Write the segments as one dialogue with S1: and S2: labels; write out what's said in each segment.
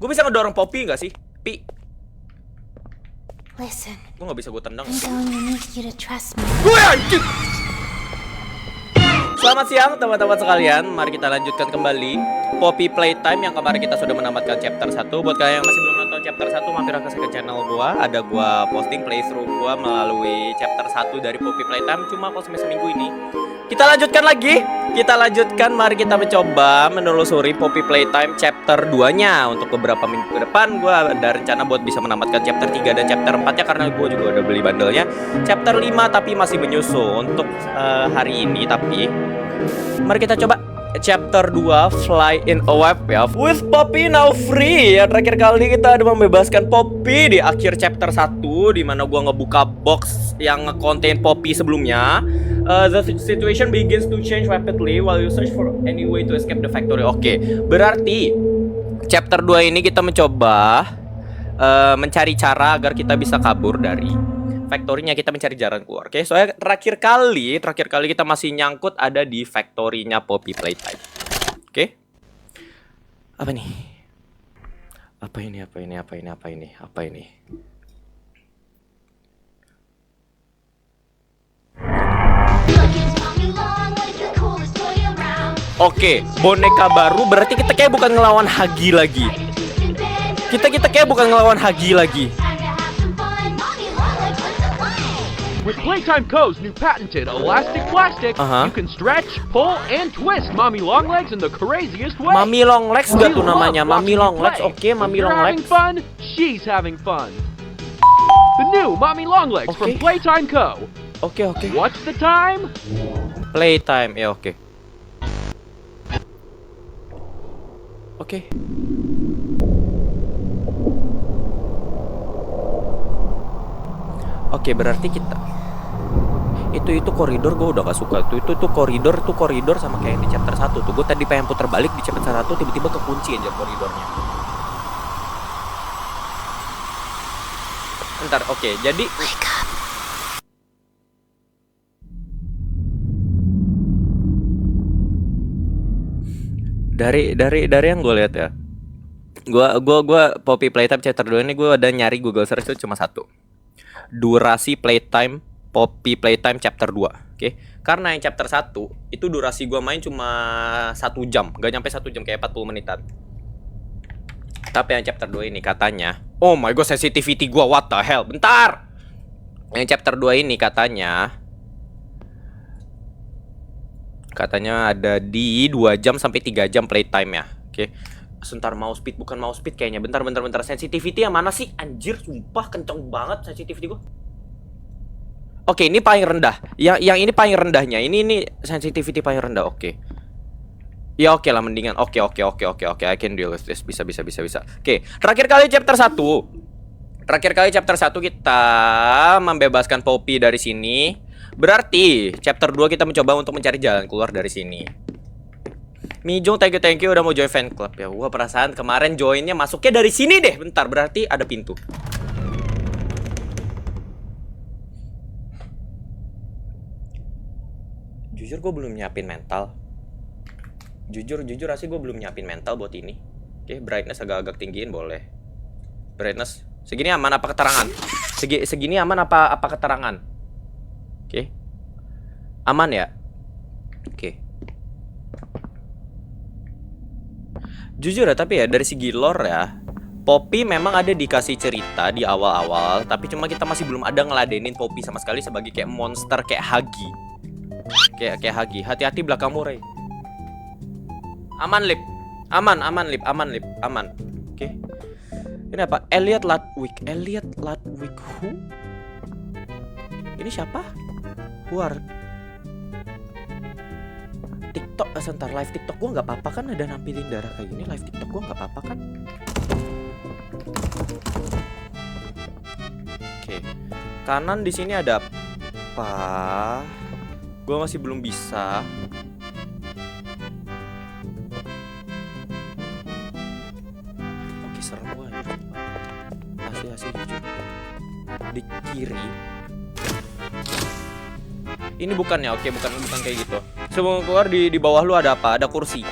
S1: Gue bisa ngedorong Poppy nggak sih? Pi.
S2: Listen,
S1: Gue nggak bisa gue tendang.
S2: I'm going to need you to trust me.
S1: Gue anjing. Selamat siang teman-teman sekalian. Mari kita lanjutkan kembali Poppy Playtime yang kemarin kita sudah menamatkan chapter 1. Buat kalian yang masih belum nonton chapter 1, mampir ke channel gua. Ada gua posting playthrough gua melalui chapter 1 dari Poppy Playtime. Cuma kalau seminggu ini kita lanjutkan lagi. Kita lanjutkan, mari kita mencoba menelusuri Poppy Playtime chapter 2-nya. Untuk beberapa minggu ke depan gua ada rencana buat bisa menamatkan chapter 3 dan chapter 4-nya, karena gua juga udah beli bandelnya. Chapter 5 tapi masih menyusul untuk hari ini. Tapi mari kita coba chapter 2 Fly in a Web ya. With Poppy now free ya. Terakhir kali kita ada membebaskan Poppy di akhir chapter 1, dimana gua ngebuka box yang nge-contain Poppy sebelumnya. The situation begins to change rapidly while you search for any way to escape the factory. Oke, berarti chapter 2 ini kita mencoba mencari cara agar kita bisa kabur dari factory-nya. Kita mencari jalan keluar. Oke, soalnya terakhir kali kita masih nyangkut ada di factory-nya Poppy Playtime. Oke. Apa nih? Apa ini? Oke, boneka baru, berarti kita kayak bukan ngelawan Hagi lagi. Kita kayak bukan ngelawan Hagi lagi.
S3: With Playtime Co.'s new patented elastic plastic, you can stretch, pull, and twist Mommy Longlegs in the craziest way.
S1: Mami Longlegs gak tuh namanya? Mami Longlegs, oke, Mami Longlegs.
S3: Having fun, she's having fun. The new Mommy Longlegs from Playtime Co.
S1: Oke.
S3: What's the time?
S1: Playtime, ya oke. Oke. Oke, berarti kita itu koridor gue udah gak suka. Itu koridor sama kayak di chapter 1 tuh. Gue tadi pengen putar balik di chapter 1, tiba-tiba kekunci aja koridornya. Bentar, oke. Jadi dari yang gue lihat ya, gue Poppy Playtime chapter 2 ini gue ada nyari Google search itu cuma satu: durasi playtime Poppy Playtime chapter 2. Oke. Karena yang chapter 1 itu durasi gua main cuma 1 jam, gak nyampe 1 jam, kayak 40 menitan. Tapi yang chapter 2 ini katanya, oh my god, sensitivity gua, what the hell. Bentar. Yang chapter 2 ini katanya ada di 2 jam sampai 3 jam playtime ya. Oke. Sebentar, mouse speed, bukan mouse speed kayaknya. Bentar. Sensitivity yang mana sih? Anjir, sumpah kenceng banget sensitivity gua. Oke, ini paling rendah. Yang ini paling rendahnya. Ini sensitivity paling rendah. Oke. Ya oke lah, mendingan. Oke. I can deal with this. Bisa. Oke, terakhir kali chapter 1 kita membebaskan Poppy dari sini. Berarti chapter 2 kita mencoba untuk mencari jalan keluar dari sini. Mijong, thank you udah mau join fan club ya. Gua perasaan kemarin joinnya masuknya dari sini deh. Bentar, berarti ada pintu. Jujur gue belum nyiapin mental. Jujur asli gue belum nyiapin mental buat ini. Oke, brightness agak tinggiin boleh. Brightness segini aman apa keterangan? Segini aman apa keterangan? Oke. Aman ya? Oke. Jujur ya, tapi ya dari segi lore ya, Poppy memang ada dikasih cerita di awal-awal, tapi cuma kita masih belum ada ngeladenin Poppy sama sekali sebagai kayak monster kayak Hagi. Kayak Hagi. Hati-hati belakangmu, Rey. Aman, Lip. Aman. Oke. Ini apa? Elliot Ludwig who? Ini siapa? Who are? TikTok, sebentar, live TikTok gua nggak apa-apa kan ada nampilin darah kayak gini. Live TikTok gua nggak apa-apa kan? Oke. Kanan di sini ada apa? Gua masih belum bisa. Oke, serem gua ya. Asli jujur. Di kiri. Ini bukannya, oke, bukan kayak gitu. Sebelum keluar di bawah lu ada apa? Ada kursi.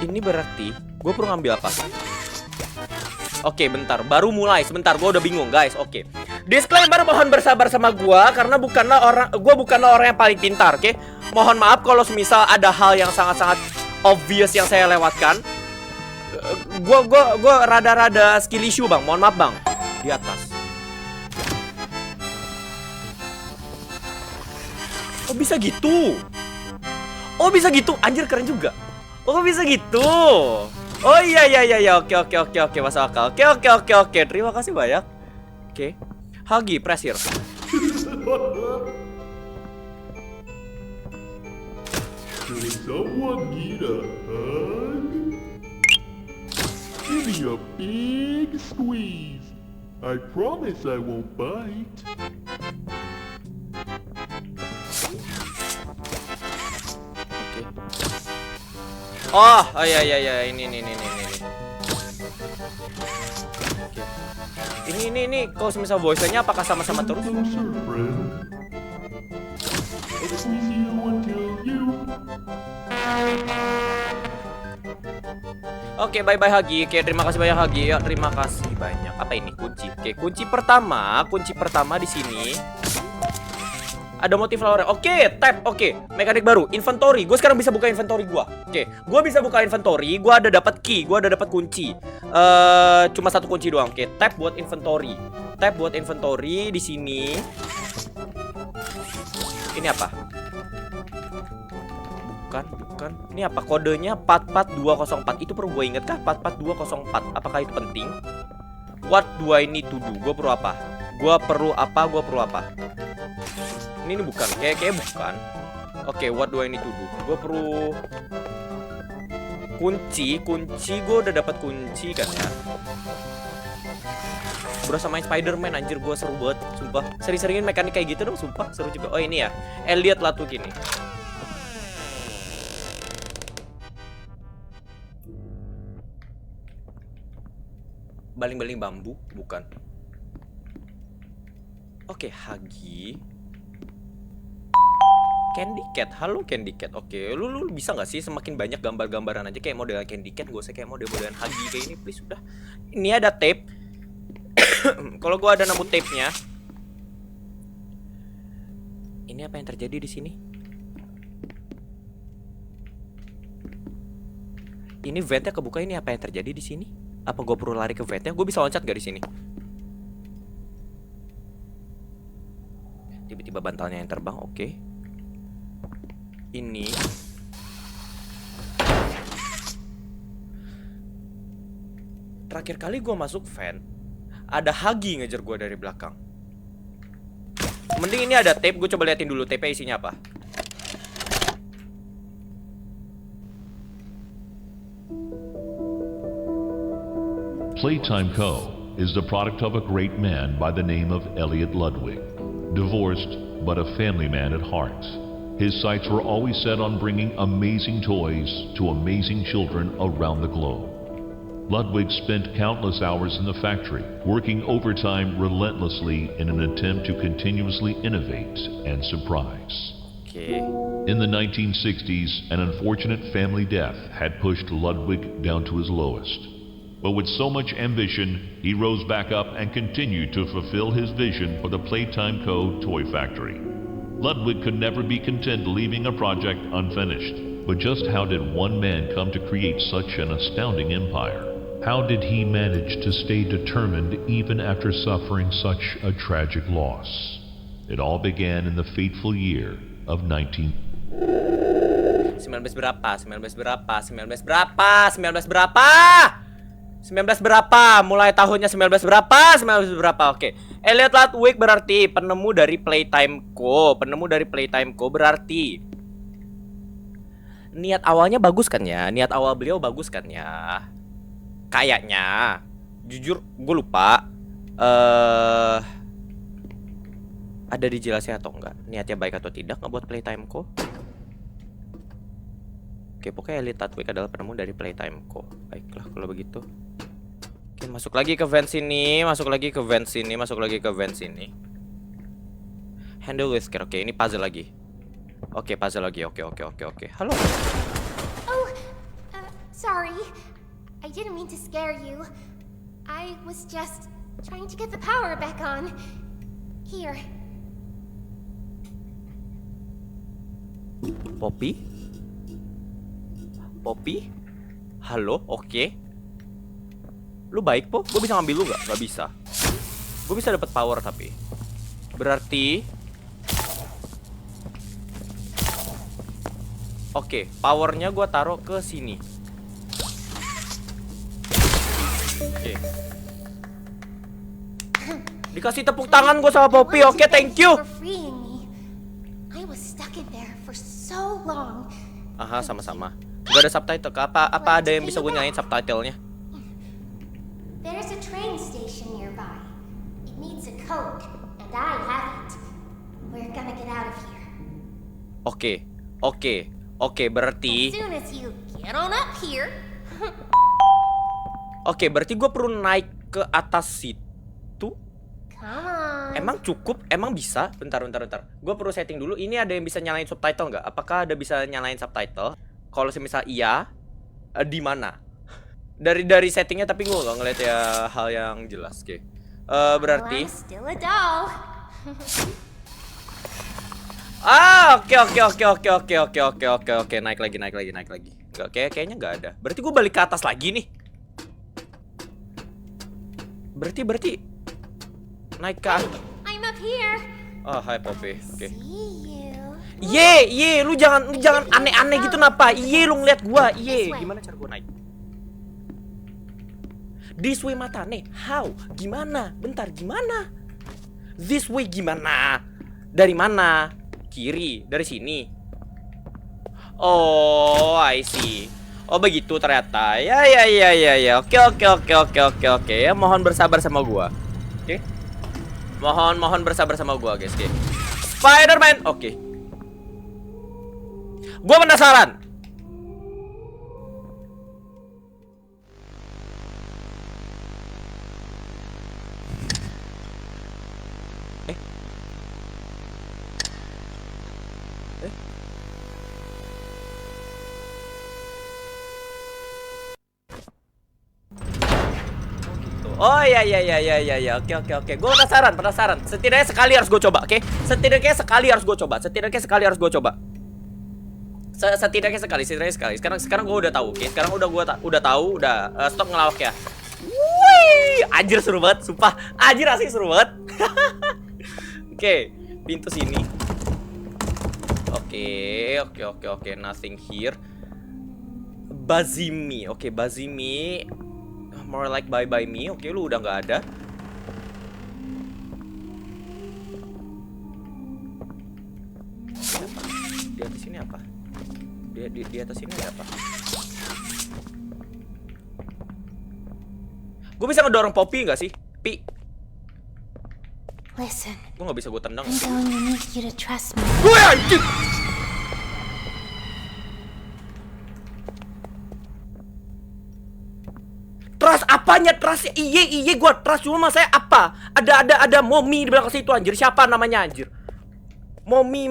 S1: Ini berarti Gue perlu ngambil apa? Oke, bentar. Baru mulai. Sebentar, gue udah bingung, guys. Oke. Disclaimer, mohon bersabar sama gue karena gue bukanlah orang yang paling pintar, oke? Mohon maaf kalau semisal ada hal yang sangat-sangat obvious yang saya lewatkan. Gue rada-rada skill issue, Bang. Mohon maaf, Bang. Di atas. Oh, bisa gitu. Oh, bisa gitu. Anjir, keren juga. Oh, bisa gitu. Oh iya, oke, masuk akal. Oke, terima kasih banyak. Oke, Hagi, press here.
S4: Can someone get a hug? Give me a big squeeze. I promise I won't bite.
S1: Oke. Oh iya, ini. Oke. Ini kalau semisal voice-nya apakah sama-sama terus?
S4: Closer, friend. I'll squeeze you until you.
S1: Oke, bye-bye Hagi. Oke, terima kasih banyak Hagi. Ya, terima kasih banyak. Apa ini? Kunci. Oke, kunci pertama di sini. Ada motif flower. Oke, tab. Oke, mekanik baru. Inventory. Gue sekarang bisa buka inventory gue. Oke, gue bisa buka inventory. Gue ada dapat key. Gue ada dapat kunci. Cuma satu kunci doang. Oke, tab buat inventory. Tab buat inventory di sini. Ini apa? Bukan. Ini apa? Kodenya 44204. Itu perlu gue inget kah? 44204. Apakah itu penting? What do I need to do? Gue perlu apa? Gue perlu apa? Ini bukan. Kayak bukan. Oke, what do I need to do? Gue perlu kunci. Gue udah dapat kunci kan ya. Berasa main Spider-Man, anjir, gue seru banget, sumpah. Sering-seringin mekanik kayak gitu dong, sumpah, seru juga. Oh, ini ya, Elliot Latuk ini. Baling-baling bambu, bukan. Oke, Hagi. Candy Cat, halo Candy Cat. Oke, lu bisa nggak sih semakin banyak gambar-gambaran aja kayak model Candy Cat, gak usah kayak model-modelan Hagi kayak ini, please. Udah. Ini ada tape. Kalau gua ada nemu tape-nya. Ini apa yang terjadi di sini? Ini ventnya kebuka, ini apa yang terjadi di sini? Apa gua perlu lari ke ventnya? Gua bisa loncat gak di sini? Tiba-tiba bantalnya yang terbang, oke. Ini terakhir kali gue masuk vent, ada Hagi ngejar gue dari belakang. Mending ini ada tape, gue coba liatin dulu tape isinya apa.
S5: Playtime Co. is the product of a great man by the name of Elliot Ludwig, divorced but a family man at heart. His sights were always set on bringing amazing toys to amazing children around the globe. Ludwig spent countless hours in the factory, working overtime relentlessly in an attempt to continuously innovate and surprise.
S1: Okay.
S5: In the 1960s, an unfortunate family death had pushed Ludwig down to his lowest. But with so much ambition, he rose back up and continued to fulfill his vision for the Playtime Co. toy factory. Ludwig could never be content leaving a project unfinished. But just how did one man come to create such an astounding empire? How did he manage to stay determined even after suffering such a tragic loss? It all began in the fateful year of 19
S1: berapa? Mulai tahunnya 19 berapa? Oke. Elliot Ludwig berarti penemu dari Playtime Co. Berarti niat awalnya bagus kan ya? Niat awal beliau bagus kan ya? Kayaknya. Jujur gue lupa. Ada dijelasin atau enggak? Niatnya baik atau tidak ngebuat Playtime Co. Oke, pokoknya Elliot Ludwig adalah penemu dari Playtime Co. Baiklah kalau begitu. Oke, masuk lagi ke vent sini. Handle whisker. Oke, ini puzzle lagi. Oke. Halo.
S2: Oh, sorry. didn't mean to scare you. I was just trying to get the power back on. Here.
S1: Poppy? Poppy? Halo, oke. Lu baik, Po? Gue bisa ngambil lu gak? Gak bisa. Gue bisa dapat power tapi. Berarti oke, powernya gue taruh ke sini. Oke. Dikasih tepuk tangan gue sama Poppy. Oke, thank you.
S2: I was stuck in there for so long.
S1: Aha, sama-sama. Gak ada subtitle. Apa ada yang bisa gue nyalain subtitlenya?
S2: There's a train station nearby. It needs a code, and I have it. We're gonna get out of here.
S1: Oke, berarti
S2: As soon as you get on up here.
S1: oke, berarti gue perlu naik ke atas situ.
S2: Come on.
S1: Emang cukup? Emang bisa? Bentar. Gue perlu setting dulu. Ini ada yang bisa nyalain subtitle nggak? Apakah ada bisa nyalain subtitle? Kalau misal iya, di mana? Dari settingnya tapi gue nggak ngeliat ya hal yang jelas. Oke. Berarti.
S2: I'm still a doll.
S1: Oke. Naik lagi. Kayaknya nggak ada. Berarti gue balik ke atas lagi nih. Berarti naik ke atas.
S2: I'm up here.
S1: Oh, hai Poppy. Oke.
S2: See you.
S1: Ye, lu jangan aneh-aneh gitu napa? Ye, lu ngeliat gua. Ye, gimana cara gua naik? This way Matane. How? Gimana? Bentar, gimana? This way gimana? Dari mana? Kiri, dari sini. Oh, I see. Oh, begitu ternyata. Ya. Oke. Ya, mohon bersabar sama gua. Oke. Mohon bersabar sama gua, guys. Oke. Spider-Man. Oke. Gua penasaran. Oh ya. Oke. Gue penasaran. Setidaknya sekali harus gue coba, oke? Setidaknya sekali harus gue coba. Setidaknya sekali. Sekarang gue udah tahu, oke? Sekarang udah tahu, stop ngelawak ya. Wih, anjir seru banget, sumpah. Anjir asli seru banget. Oke, pintu sini. Oke. Nothing here. Bazimi. Oke, Bazimi. More like bye me. Oke, lu udah nggak ada. Di atas sini apa? Di atas sini ada apa? Gue bisa ngedorong Poppy nggak sih? Pi.
S2: Listen.
S1: Gue nggak bisa gue tendang.
S2: I'm going to need you to trust me.
S1: Gue anjing. Trust apanya? Trust iye gua trust, cuma saya apa? Ada mommy di belakang situ anjir. Siapa namanya anjir? Mommy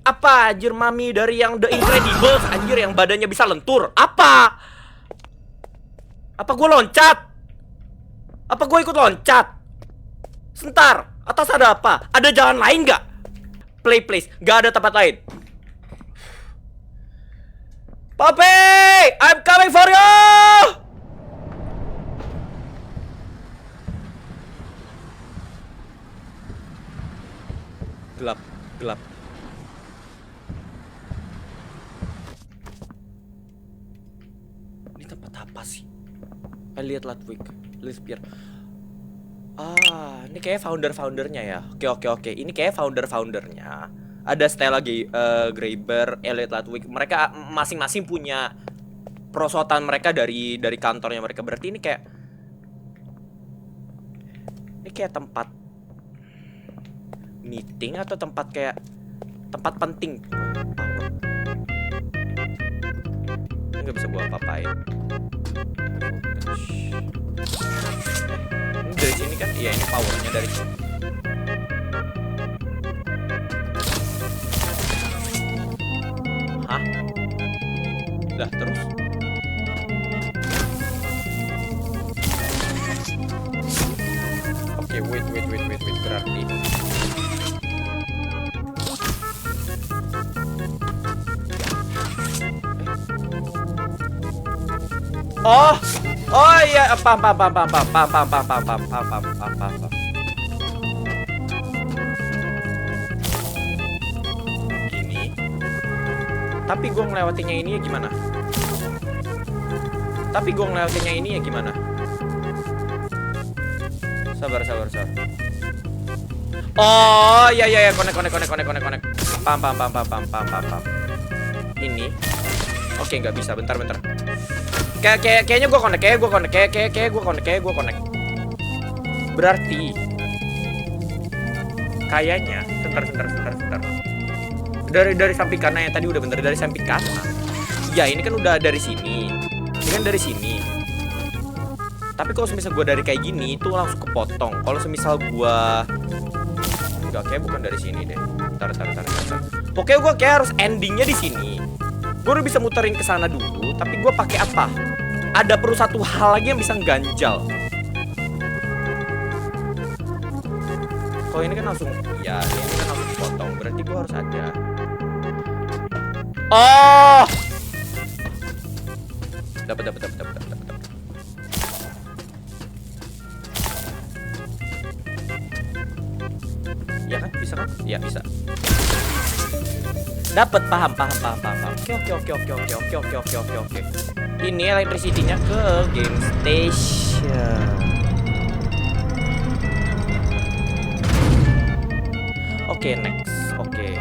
S1: apa anjir? Mami dari yang The Incredibles anjir, yang badannya bisa lentur. Apa gua loncat? Apa gua ikut loncat? Sebentar, atas ada apa? Ada jalan lain nggak? Play please, nggak ada tempat lain. Poppy, I'm coming for you. Gelap. Ini tempat apa sih? Elliot Ludwig, Lispir. Ini kayak foundernya ya. Oke. Ini kayak foundernya. Ada Stella Graeber, Elliot Ludwig. Mereka masing-masing punya perosotan mereka dari kantornya mereka. Berarti ini kayak tempat meeting atau tempat penting. Ini nggak bisa gua apa-apain. Ini dari sini kan? Iya, ini powernya dari sini. Hah? Lah terus? wait, berarti. Oh iya, paham. Gini. Tapi gue ngelewatinya ini ya gimana? Sabar. Oh, iya, connect. Paham. Ini. Oke, nggak bisa. Bentar. Kayaknya gue connect. Berarti kayaknya bentar. Dari samping kanan yang tadi udah bener, dari samping kanan. Ya, ini kan udah dari sini. Dari sini. Tapi kalau semisal gue dari kayak gini itu langsung kepotong. Kalau semisal gue enggak, kayak bukan dari sini deh. Bentar. Pokoknya gue kayak harus endingnya di sini. Gue udah bisa muterin ke sana dulu, tapi gue pakai apa? Ada perlu satu hal lagi yang bisa ganjal. Kalau ini kan langsung, ya ini kan langsung potong. Berarti gue harus ada. Oh, dapat. Ya kan, bisa kan? Ya bisa. Dapat, paham. Oke. Ini electricity-nya ke game station. Oke, next. Oke.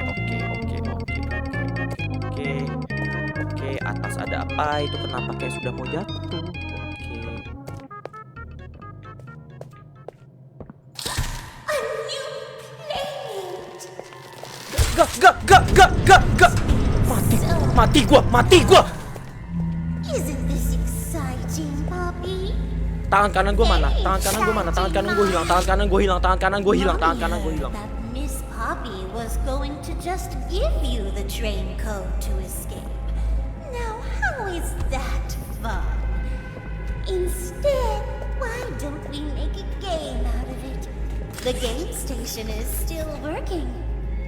S1: Atas ada apa? Itu kenapa kayak sudah mau jatuh? Oke. Gak. Mati gua.
S2: Isn't this exciting, Poppy?
S1: Tangan kanan gue mana? Tangan kanan gue hilang.
S2: That Miss Poppy was going to just give you the train code to escape. Now, how is that fun? Instead, why don't we make a game out of it? The game station is still working.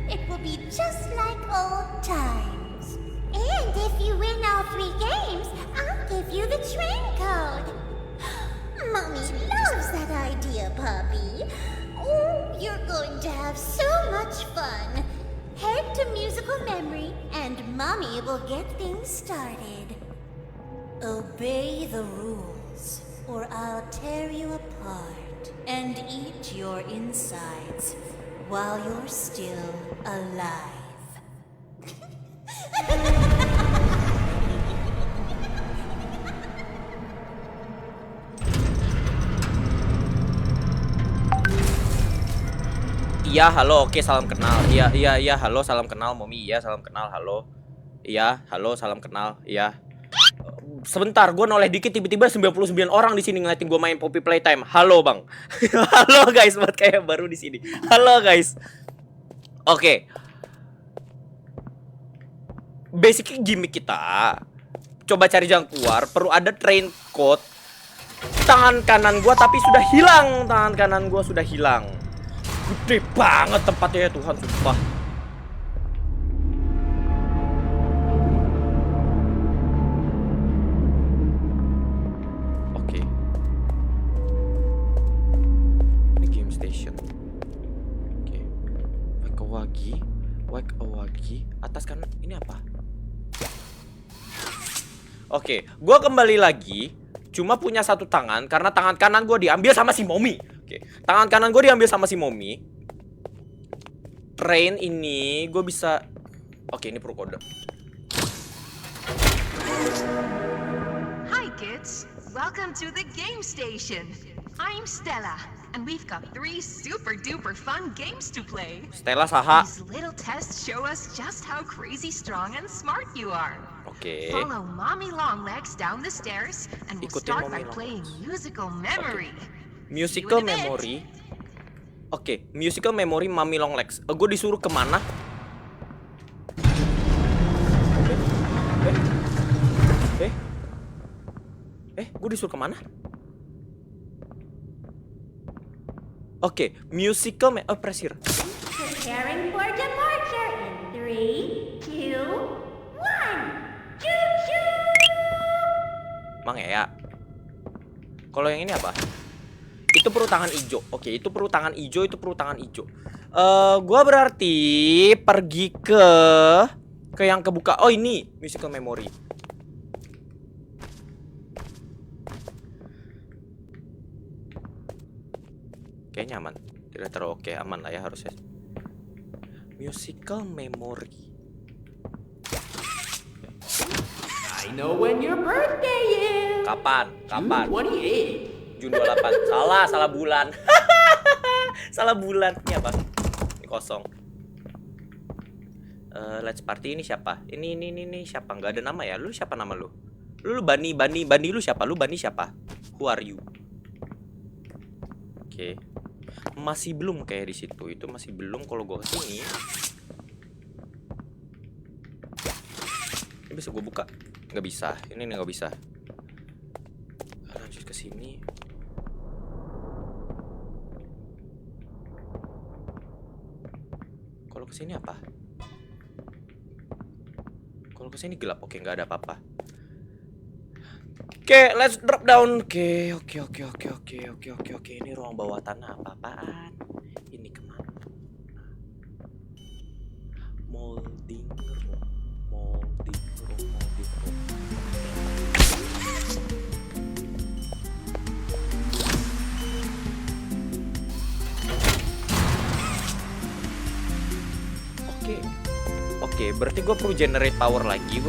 S2: It will be just like old times. And if you win all 3 games, I'll give you the train code. Mommy loves that idea, Poppy. Oh, you're going to have so much fun. Head to musical memory, and Mommy will get things started. Obey the rules, or I'll tear you apart and eat your insides while you're still alive.
S1: Iya, halo, oke, salam kenal. Iya, halo, salam kenal, Momi. Iya, salam kenal, halo. Iya, halo, salam kenal. Iya. Sebentar, gue noleh dikit, tiba-tiba 99 orang di sini ngeliatin gue main Poppy Playtime. Halo, Bang. Halo, guys, buat kayak baru di sini. Halo, guys. Oke. Basically gimmick kita. Coba cari jalan keluar, perlu ada train code. Tangan kanan gue tapi sudah hilang. Gede banget tempatnya ya Tuhan, sumpah. Oke. Ini game station. Oke. Wake Awagi. Atas kanan ini apa? Oke, gua kembali lagi. Cuma punya satu tangan karena tangan kanan gue diambil sama si Momi. Oke, tangan kanan gue diambil sama si Momi. Train ini gue bisa. Oke, ini perlu kode.
S6: Hi kids, welcome to the game station. I'm Stella, and we've got 3 super duper fun games to play.
S1: Stella saha.
S6: These little tests show us just how crazy strong and smart you are.
S1: Oke.
S6: Follow Mommy Longlegs down the stairs, and we'll
S1: Ikutin
S6: start
S1: Mommy
S6: by playing
S1: Longlegs.
S6: musical memory.
S1: Musical
S6: See you in a bit.
S1: memory. Oke, musical memory Mommy Longlegs. Gue disuruh kemana? Gue disuruh kemana? Oke, musical press here.
S2: Preparing for departure in 3, 2, 1. Choo-choo!
S1: Mang ya. Kalau yang ini apa? Itu perlu tangan hijau. Oke, itu perlu tangan hijau, itu perlu tangan hijau. Gua berarti pergi ke yang kebuka. Oh, ini musical memory. Kayaknya aman. Tidak terlalu oke, aman lah ya harusnya. Musical memory.
S3: I know when your birthday is.
S1: Kapan? Kapan?
S3: 28.
S1: Juni 28. Salah bulan. Salah bulan. Ini apa? Ini kosong. Let's party ini siapa? Ini siapa? Nggak ada nama ya? Lu siapa nama lu? Lu Bani lu siapa? Lu Bani siapa? Who are you? Oke. Masih belum kayak di situ. Itu masih belum kalau gua kesini. Ini bisa gua buka? Nggak bisa. Ini nggak bisa. Lanjut ke sini. Kalau kesini apa? Kalau kesini gelap. Oke, nggak ada apa-apa. Oke, let's drop down. Oke. Ini ruang bawah tanah apa-apaan? Ini kemana? Molding room. Oke, berarti gue perlu generate power lagi.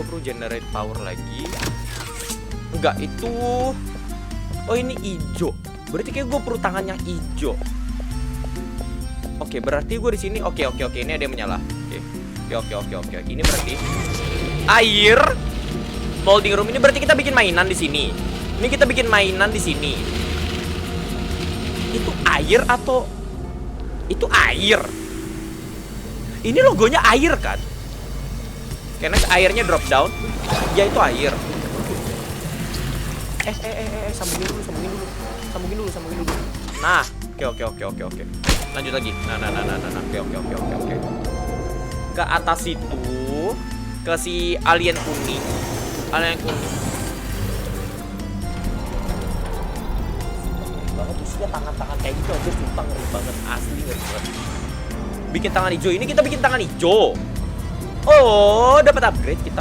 S1: Enggak, itu. Oh, ini hijau. Berarti kayak gue perlu tangan yang hijau. Oke, berarti gue di sini. Oke. Ini ada yang menyala. Oke. Ini berarti air. Molding room ini berarti kita bikin mainan di sini. Ini kita bikin mainan di sini. Itu air atau itu air? Ini logonya air kan? Karena airnya drop down. Ya itu air. Sambungin dulu. Nah, oke. Lanjut lagi. Nah. Oke. Ke atas itu, ke si alien kuning. Banget usia tangan-tangan kayak gitu aja sumpah ngeri banget, asli ngeri banget. Bikin tangan hijau. Ini kita bikin tangan hijau. Oh, dapat upgrade kita.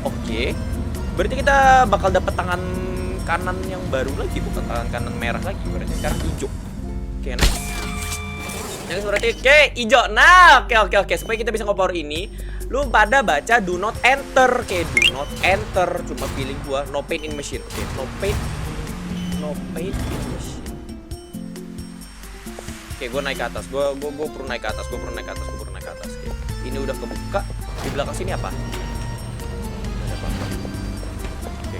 S1: Oke. Berarti kita bakal dapat tangan kanan yang baru lagi, bukan tangan kanan merah lagi. Berarti sekarang hijau. Oke, nice. Yang berarti hijau. Nah, oke. Supaya kita bisa nge-power ini, lu pada baca do not enter. Do not enter. Cuma feeling gua no pain in machine. Oke, no pain in machine. Oke, gue naik ke atas. Gue perlu naik ke atas. Oke. Ini udah kebuka. Di belakang sini apa? Oke.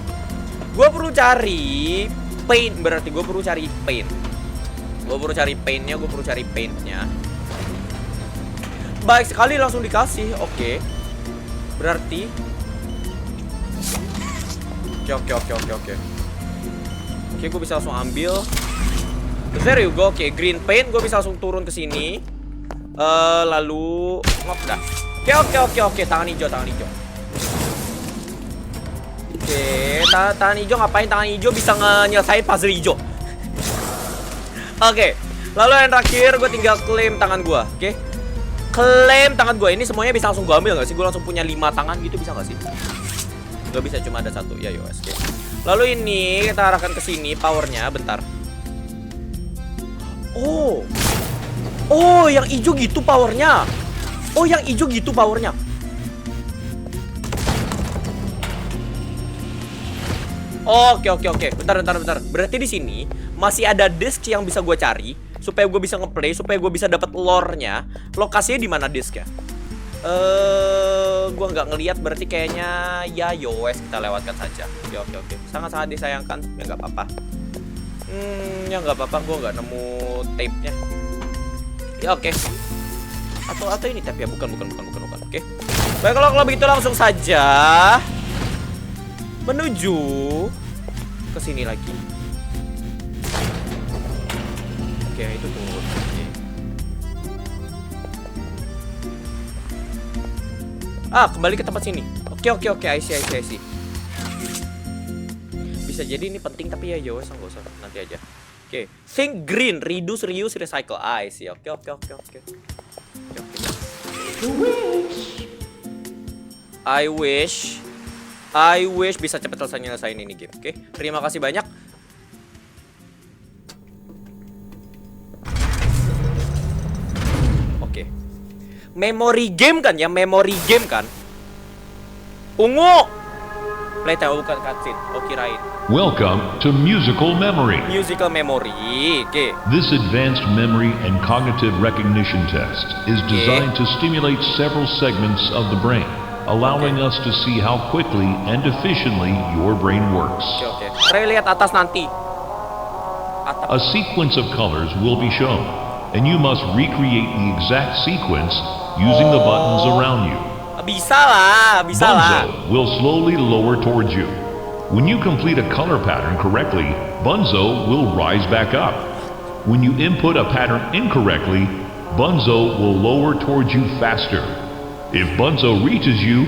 S1: Gue perlu cari paint. Berarti gue perlu cari paint. Gue perlu cari paintnya. Baik sekali, langsung dikasih. Oke. Berarti Oke. Oke, gue bisa langsung ambil. There you go. Oke, green paint. Gue bisa langsung turun ke sini. Lalu ngop dah. Oke. Tangan hijau. Oke, tangan hijau ngapain? Tangan hijau bisa nyelesain puzzle hijau. Oke. Lalu yang terakhir gue tinggal klaim tangan gue. Oke. Klaim tangan gue. Ini semuanya bisa langsung gue ambil gak sih? Gue langsung punya 5 tangan gitu, bisa gak sih? Gak bisa, cuma ada 1. Ya yos. Oke. Lalu ini kita arahkan ke sini powernya. Bentar. Oh, yang hijau gitu powernya. Oke. Bentar. Berarti di sini masih ada disk yang bisa gue cari supaya gue bisa ngeplay, supaya gue bisa dapat lore-nya. Lokasinya di mana disknya? Gue nggak ngelihat, berarti kayaknya ya yowes kita lewatkan saja. Oke. Sangat disayangkan. Ya nggak apa-apa. Gue nggak nemu tape-nya. Ya oke. Atau ini tape ya? Bukan. Oke. Baik, kalau begitu langsung saja menuju ke sini lagi. Oke, itu turun. Oke. Kembali ke tempat sini. Oke, I see. Bisa jadi ini penting tapi ya nggak usah, nanti aja. Oke, think green, reduce, reuse, recycle. I see. Oke. I wish bisa cepet selesai ini game. Oke, terima kasih banyak. Oke. Memory game kan ya, Ungu. Playtime bukan cutscene. Oh, kirain.
S5: Welcome to Musical Memory.
S1: Musical memory. Oke.
S5: This advanced memory and cognitive recognition test is designed to stimulate several segments of the brain, allowing us to see how quickly and efficiently your brain works.
S1: Oke. Saya lihat atas nanti.
S5: A sequence of colors will be shown, and you must recreate the exact sequence using the buttons around you.
S1: Bisa lah.
S5: Bunzo will slowly lower towards you. When you complete a color pattern correctly, Bunzo will rise back up. When you input a pattern incorrectly, Bunzo will lower towards you faster. If Bunzo reaches you,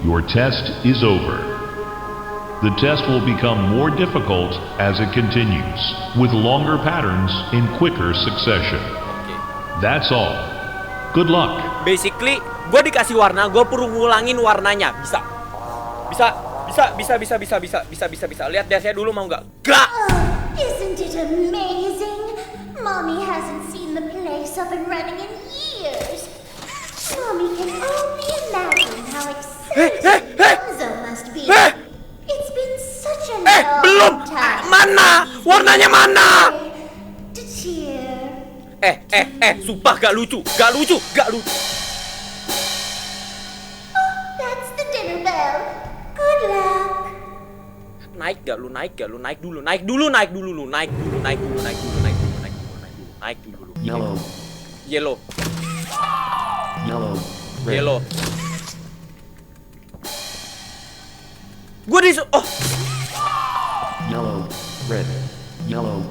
S5: your test is over. The test will become more difficult as it continues, with longer patterns in quicker succession. That's all. Good luck.
S1: Basically, gue dikasih warna, gue perlu ngulangin warnanya. Bisa. Lihat dasnya dulu mau nggak? Gak.
S2: Isn't it amazing? Mommy hasn't seen the place up and running in years. Mommy can only imagine how excited Bunzo must be. It's been such a long time.
S1: Mana? Warnanya mana?
S2: To cheer.
S1: Sumpah gak lucu.
S2: That's the dinner bell. Good luck.
S1: Naik dulu. Yellow. Gue
S7: Yellow, red, yellow.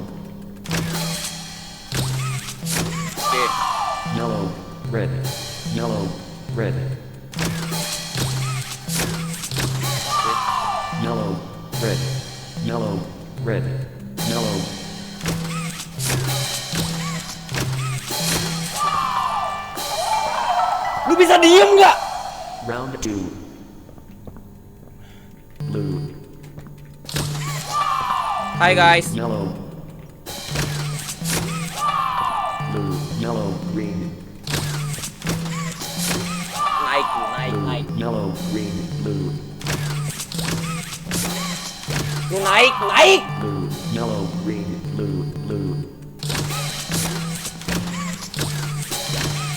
S1: Oke.
S7: Yellow, red, yellow, red. Yellow, red, yellow, red, yellow.
S1: Lu bisa diem nggak?
S7: Round 2. Blue,
S1: Hai guys.
S7: yellow. Blue, yellow, green.
S1: Naik.
S7: Blue, yellow, green, blue.
S1: Lu naik.
S7: Blue, yellow, green, blue, blue.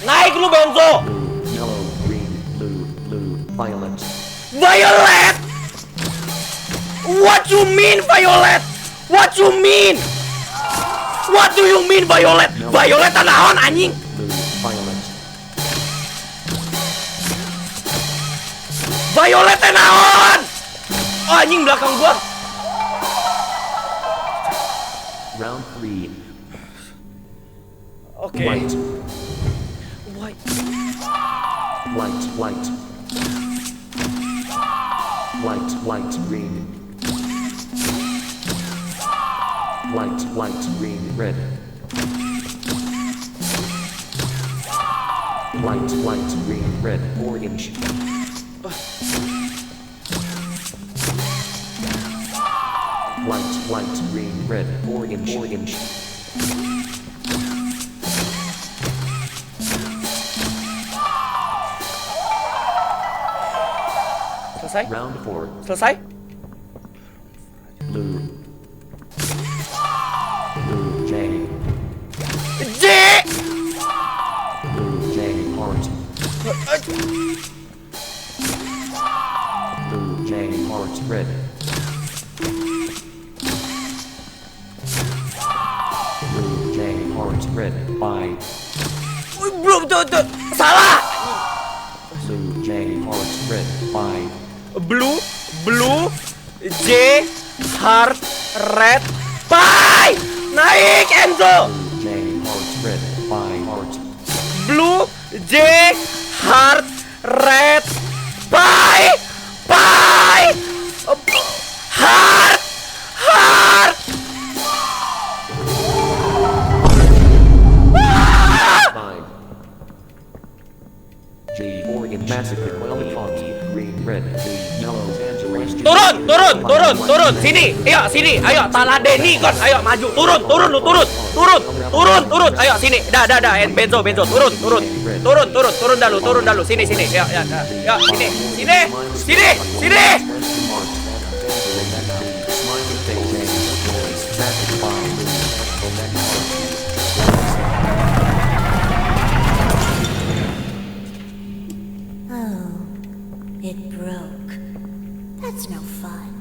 S1: Naik lu Bunzo.
S7: Blue, yellow, green, blue, blue, violet.
S1: Violet. What you mean Violet? What you mean? What do you mean Violet? Violet naon anjing?
S7: Blue, violet.
S1: Violet naon? Oh, anjing belakang gua.
S7: Round 3.
S1: Oke.
S7: White,
S1: White.
S7: white, white. White, white, green. White, white, green, red. White, white, green, red, orange. White, white, green, red, orange, orange.
S1: Selesai?
S7: Round 4.
S1: Selesai?
S7: Blue. Blue, J.
S1: J.
S7: Blue, J, heart. Blue, J, heart, red. Blue, J, heart, red, Y.
S1: Belum tuh. Salah.
S7: Blue, J, heart, red, Y.
S1: Blue, J, heart, red, pie. Naik Enzo.
S7: Blue, J,
S1: heart rate pie heart.
S7: Five. G. Oregon Massacre. Well, font. Green, red, blue, yellow, Angeles.
S1: Turun. Sini, ayo taladeni kan. Ayo maju, turun. Ayo sini. Dah. Benzo, turun dalu. Sini. Ya, sini.
S2: Oh, it broke. That's no fun.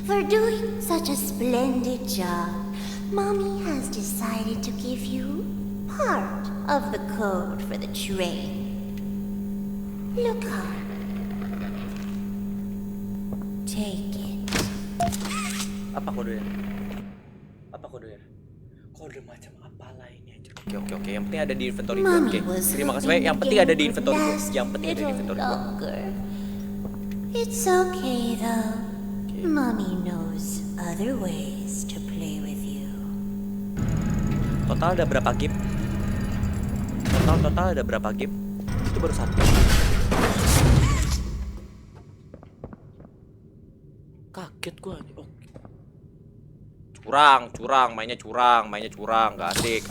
S2: For doing such a splendid job, Mommy has decided to give you part of the code for the train. Look up. Take it.
S1: Apa kodenya? Kode macam apa lainnya? Oke. Yang penting ada di inventory gue. Oke. Terima kasih banyak. Yang penting ada di inventory gue.
S2: It's okay though. Mommy knows other ways to play with you.
S1: Total ada berapa game? Total ada berapa game? Itu baru satu. Kaget gua. Mainnya curang, gak asik.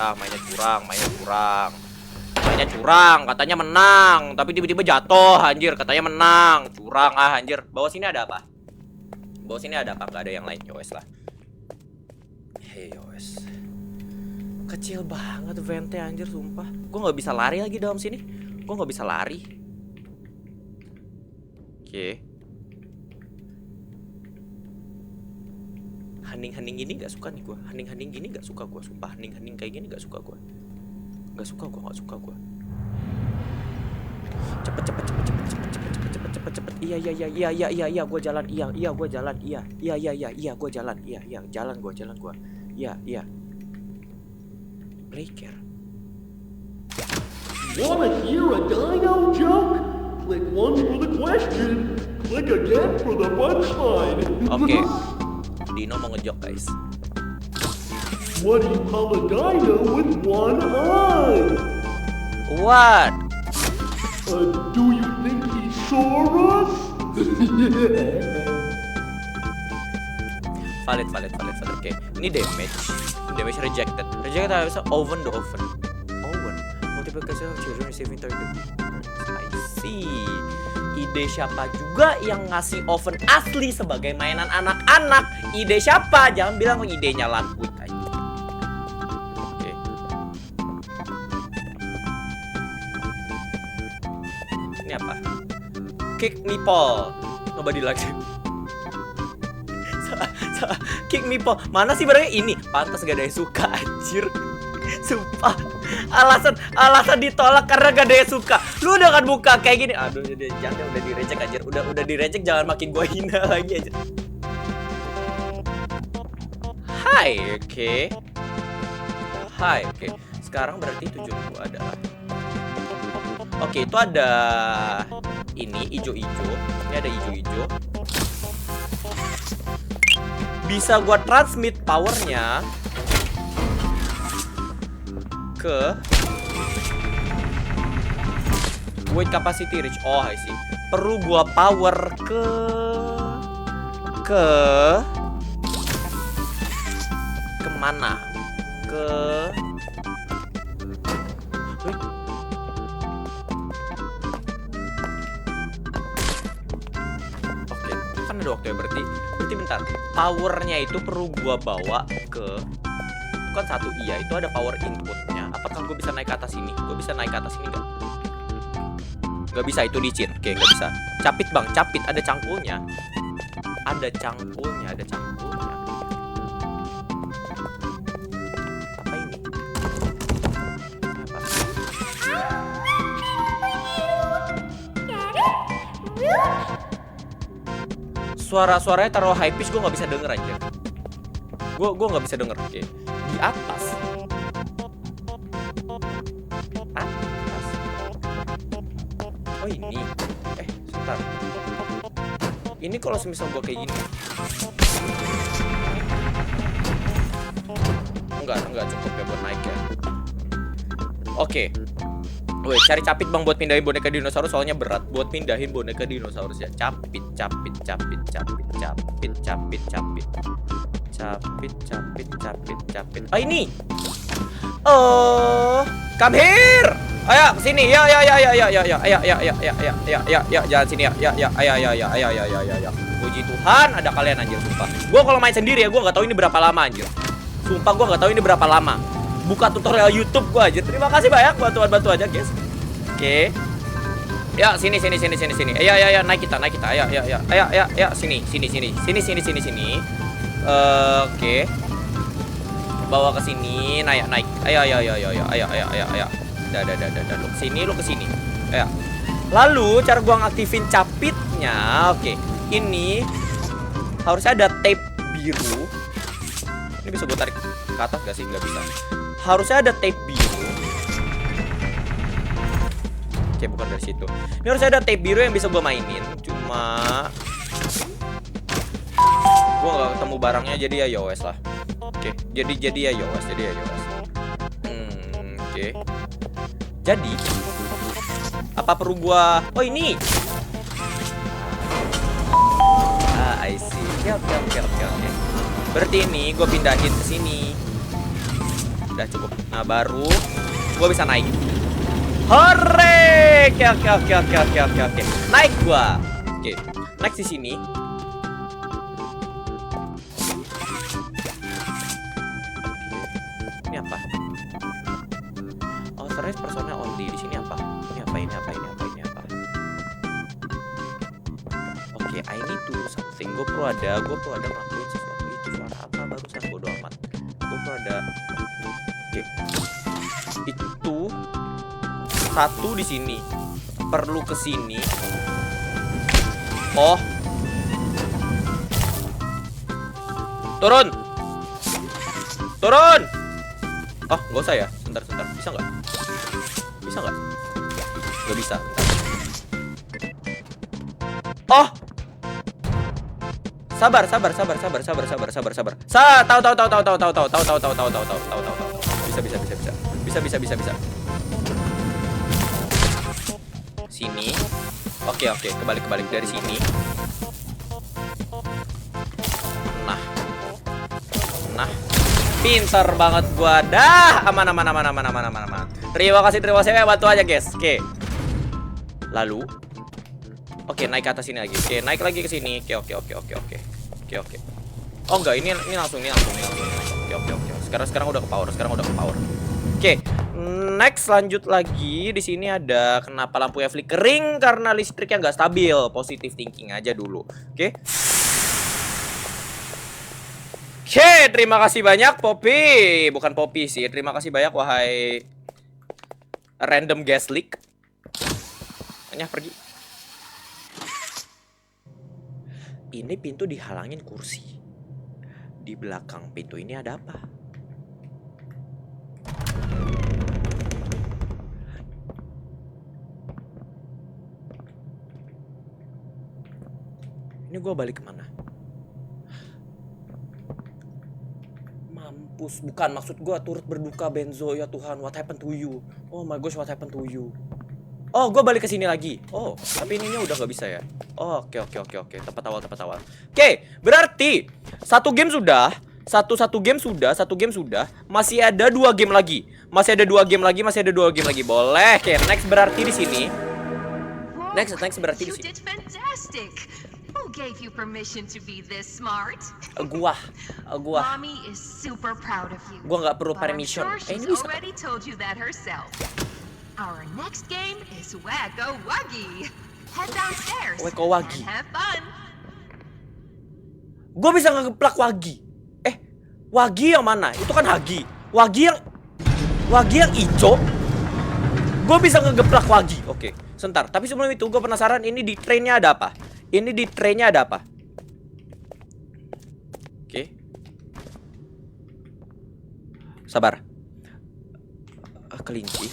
S1: Mainnya curang, katanya menang, tapi tiba-tiba jatuh, anjir, katanya menang. Curang, anjir. Bawah sini ada apa? Gak ada yang lain, yowes lah. Hey, yowes. Kecil banget vente, anjir, sumpah. Gue gak bisa lari lagi dalam sini. Oke. Hening gini gak suka nih gue. Hening gini gak suka gue. Sumpah hening kayak gini gak suka gue. Gak suka gue. Cepet. Iya gue jalan. Iya gue jalan. Iya. Play care.
S4: Wanna hear a dino joke? Click 1 for the question. Click again for the punchline.
S1: Oke. Dino mau ngejok, guys.
S4: What do you call a dino with one eye?
S1: What?
S4: Do you think he saw us?
S1: Valid. Oke. Ini damage rejected. Bisa oven. Multiplication of children receiving target. I see. Ide siapa juga yang ngasih oven asli sebagai mainan anak-anak? Ide siapa? Jangan bilang idenya Ludwig aja. Oke. Ini apa? Kick nipple. Nobody likes it. Kick nipple. Mana sih barangnya ini? Pantas gak ada yang suka, anjir. Sumpah. Alasan ditolak karena gak ada yang suka. Lu udah kan buka kayak gini. Aduh, jangan, udah direject anjir. Udah direject, jangan makin gua hina lagi anjir. Hai, oke. Sekarang berarti tujuan gua adalah oke, itu ada ini ijo-ijo. Ini ada ijo-ijo. Bisa gua transmit powernya ke void capacity reach. Oh, I see. Perlu gua power ke mana? Oke, kan ada waktu ya, berarti bentar. Powernya itu perlu gua bawa ke kan satu, iya itu ada power inputnya. Apakah gue bisa naik ke atas ini? Gue bisa naik ke atas ini nggak? Nggak bisa, itu di cheat. Oke, nggak bisa. Capit bang, capit. Ada cangkulnya. Ada cangkulnya. Apa ini? Apa? Suara-suaranya taruh high pitch, gue nggak bisa denger aja. Gue nggak bisa denger. Oke. Di atas. Oh ini. Sebentar. Ini kalau semisal gua kayak gini. Enggak cukup ya buat naik ya. Oke. Woi, cari capit bang buat pindahin boneka dinosaurus soalnya berat buat pindahin boneka dinosaurus ya. Capit. Ah ini. Oh, come here. Ayo sini. Ya. Jangan sini ya. Ya. Puji Tuhan ada kalian anjir sumpah. Gua kalau main sendiri ya gua nggak tahu ini berapa lama anjir. Sumpah gua nggak tahu ini berapa lama. Buka tutorial YouTube gua aja. Terima kasih banyak bantu aja, guys. Oke. Ya, sini. Ayo, naik kita. Ayo, sini. Oke. Bawa ke sini, naik. Ayo. Dah. Lu ke sini. Ayo. Lalu cara gua ngaktifin capitnya, oke. Ini harusnya ada tape biru. Ini bisa gua tarik ke atas gak sih? Nggak bisa. Harusnya ada tape biru. Oke, bukan dari situ. Ini harusnya ada tape biru yang bisa gue mainin. Cuma gue nggak ketemu barangnya, jadi ya yowes lah. Oke, jadi ya yowes. Oke. Jadi apa perlu gue? Oh ini. I see. Oke. Berarti ini gue pindahin ke sini. Udah cukup. Nah baru gue bisa naik. Hore! Oke. Naik gua. Oke. Naik di sini. Ini apa? Authorized personnel only. Di sini apa? Ini apa? Oke, I need to do something. Gue perlu ada ngelakuin sesuatu itu. Suara apa barusan bodo amat. Gue perlu ada. Oke. Itu satu di sini. Perlu ke sini. Oh. Turun. Oh, nggak usah ya. Sebentar. Bisa nggak? Nggak bisa. Oh. Sabar. Tahu. Bisa. Sini. Oke, kebalik dari sini. Nah. Pinter banget gua. Dah, aman. Terima kasih bantu aja, guys. Oke. Lalu naik ke atas sini lagi. Oke, naik lagi ke sini. Oke. Oh enggak, ini langsung. Oke. Sekarang udah ke power. Oke. Next lanjut lagi. Di sini ada kenapa lampunya flickering karena listriknya nggak stabil. Positive thinking aja dulu. Oke. Terima kasih banyak Poppy. Bukan Poppy sih. Terima kasih banyak wahai random gas leak. Hanya pergi. Ini pintu dihalangin kursi. Di belakang pintu ini ada apa? Ini gue balik kemana? Mampus, bukan maksud gue turut berduka Benzo ya Tuhan, what happened to you? Oh my gosh, what happened to you? Oh, gue balik ke sini lagi. Oh, tapi ininya udah nggak bisa ya. Oh, oke. Tempat awal. Oke, berarti satu game sudah. Masih ada 2 game lagi. Masih ada 2 game lagi. Boleh. Oke, next berarti di sini. Next berarti di sini.
S6: Who gave you permission to be this smart?
S1: Gua.
S6: Mommy is super proud of you.
S1: Gua nggak perlu permission.
S6: She's
S1: Ini bisa.
S6: already told you that herself. Our next game is Wacko Wuggy. Head downstairs
S1: Wacko Wuggy.
S6: and have fun.
S1: Gue bisa ngegeplak Wagi. Wagi yang mana? Itu kan Hagi. Wagi yang ijo. Gue bisa ngegeplak Wagi. Oke, sebentar. Tapi sebelum itu gue penasaran ini di trainnya ada apa? Oke. Sabar. Kelinci.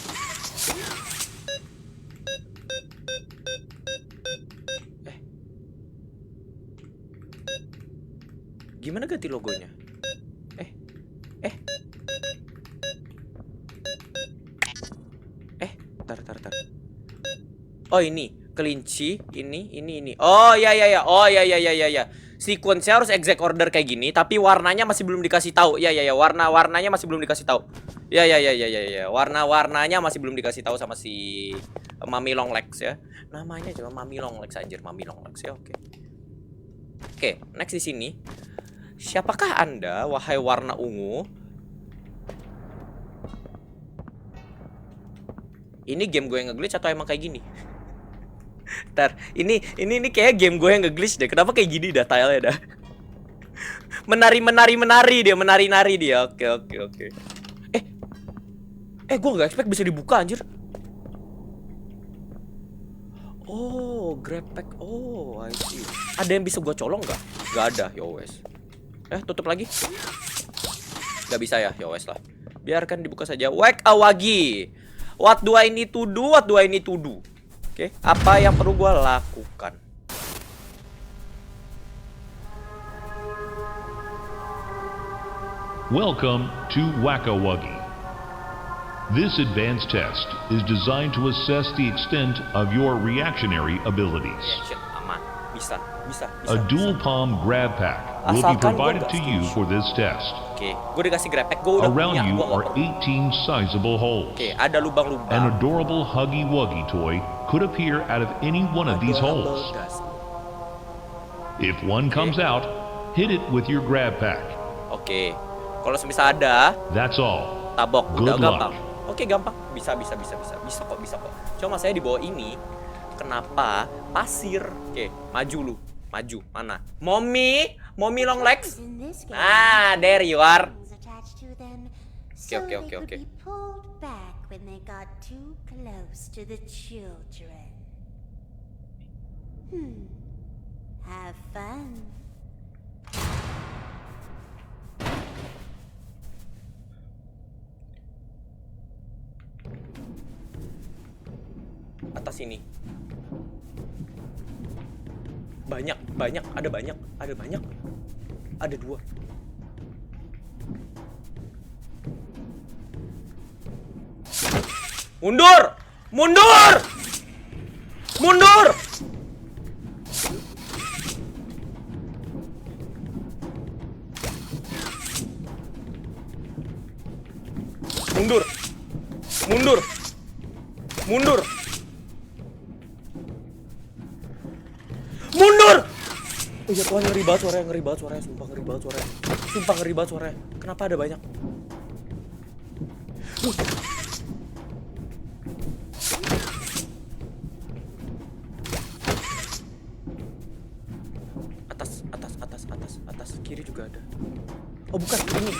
S1: Gimana ganti logonya? Tar. Oh ini kelinci, ini. Oh ya. Oh ya. Sequence-nya harus exact order kayak gini, tapi warnanya masih belum dikasih tahu. Ya. Warnanya masih belum dikasih tahu. Ya. Warna-warnanya masih belum dikasih tahu sama si Mami Longlegs ya. Namanya cuma Mami Longlegs anjir, Mami Longlegs ya. Oke, next di sini. Siapakah Anda, wahai warna ungu? Ini game gue yang nge-glitch atau emang kayak gini? Ntar, ini kayak game gue yang nge-glitch deh. Kenapa kayak gini dah tile-nya dah? Menari dia. Oke. Gue gak expect bisa dibuka anjir. Oh, grab pack. Oh, I see. Ada yang bisa gue colong gak? Gak ada, yowes. Tutup lagi. Gak bisa ya, yowes lah. Biarkan dibuka saja. Wake awagi. What do I need to do? Oke, apa yang perlu gue lakukan?
S5: Welcome to Whack-A-Wuggy. This advanced test is designed to assess the extent of your reactionary abilities.
S1: Reaction, aman. Bisa.
S5: A dual palm grab pack will be provided to you for this test.
S1: Oke, gue dikasih grab pack, gue udah
S5: Around
S1: punya.
S5: you are 18 sizable holes.
S1: Oke, ada lubang-lubang.
S5: An adorable Huggy Wuggy toy could appear out of any one of these holes. If one comes out, hit it with your grab pack.
S1: Oke, kalau semisal ada,
S5: That's all.
S1: tabok, udah
S5: Good luck.
S1: gampang. Oke, gampang. Bisa kok. Cuma saya di bawah ini, kenapa pasir? Oke, maju. Mana? Mommy Longlegs.
S2: In this game,
S1: There you are.
S2: things attached to them, so
S1: Okay.
S2: they could be pulled back when they got too close to the children. Have fun.
S1: Atas ini. Banyak, ada banyak. Ada 2. Mundur! Oh ya Tuhan, ngeri banget suaranya, sumpah ngeri banget suaranya. Kenapa ada banyak? Atas, kiri juga ada. Oh bukan, ini.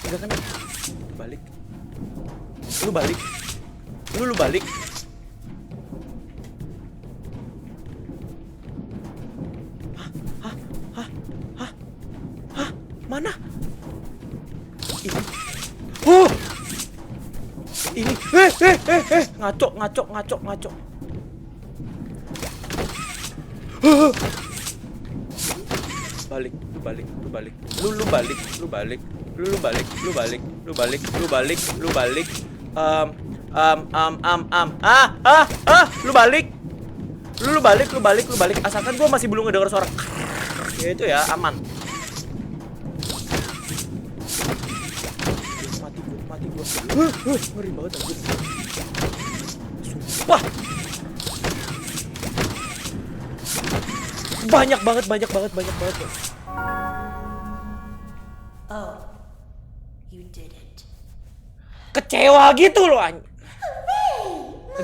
S1: Enggak kan? Balik. Lu balik. Mana? Ini. Oh! Ini. Ngaco. Balik. Lu balik. Asalkan gua masih belum ngedenger suara. Ya itu ya, aman. Mati gua. Ngeri banget anjir. Sumpah. Banyak banget.
S2: Oh, you did it.
S1: Kecewa gitu loh anjir.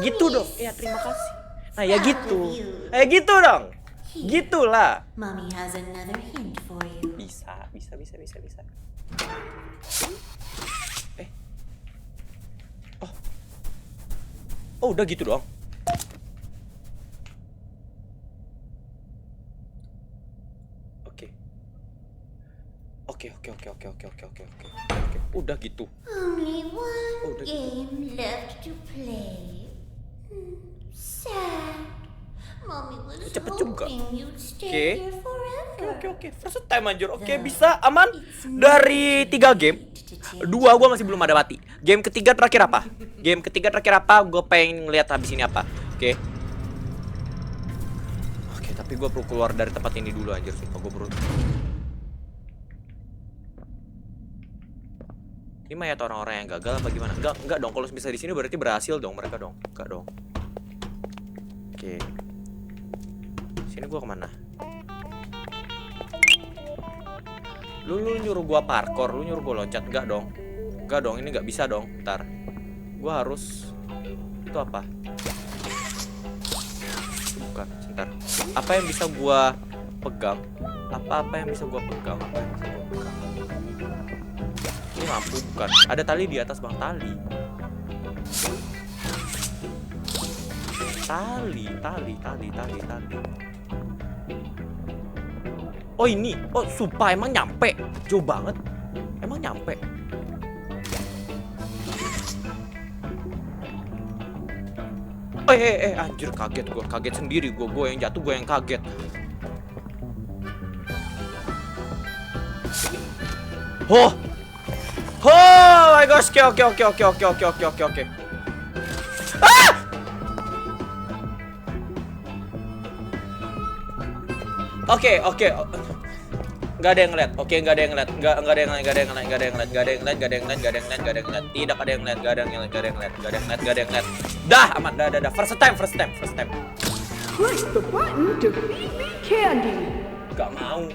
S1: Gitu dong. Ya terima kasih. Nah ya gitu. Gitu dong. Gitulah.
S2: Mommy has another hint for you.
S1: Bisa. Oh, udah gitu doang. Oke. Udah gitu.
S2: Only one
S1: udah gitu.
S2: game left to play. Sad. Mommy was
S1: Cepet juga.
S2: hoping you'd stay
S1: Oke.
S2: here forever.
S1: Oke. First time anjir. Oke, bisa aman. Dari 3 game, 2 gua masih belum ada mati. Game ketiga terakhir apa? Gue pengen ngeliat habis ini apa. Oke, tapi gue perlu keluar dari tempat ini dulu anjir. Sumpah gue perlu. Ini mayat orang-orang yang gagal apa gimana? Enggak dong. Kalau bisa di sini berarti berhasil dong mereka dong. Enggak dong. Oke. Sini gua kemana? Lu nyuruh gua parkour, lu nyuruh gua loncat. Enggak dong, ini nggak bisa dong. Ntar gua harus itu apa? Bukan, sebentar. Apa yang bisa gua pegang? Apa yang bisa gua pegang? Ini lampu bukan? Ada tali di atas bang, tali. Oh ini, oh sumpah emang nyampe, jauh banget, emang nyampe. Anjir kaget sendiri gue yang jatuh, gue yang kaget. Oh my gosh, oke. Oke. Nggak ada yang ngeliat. Oke, nggak ada yang ngeliat. Nggak ada yang ngeliat. Tidak ada yang ngeliat. Dah, aman. Dah. First time.
S8: Push the button to feed me candy.
S1: Gak mau.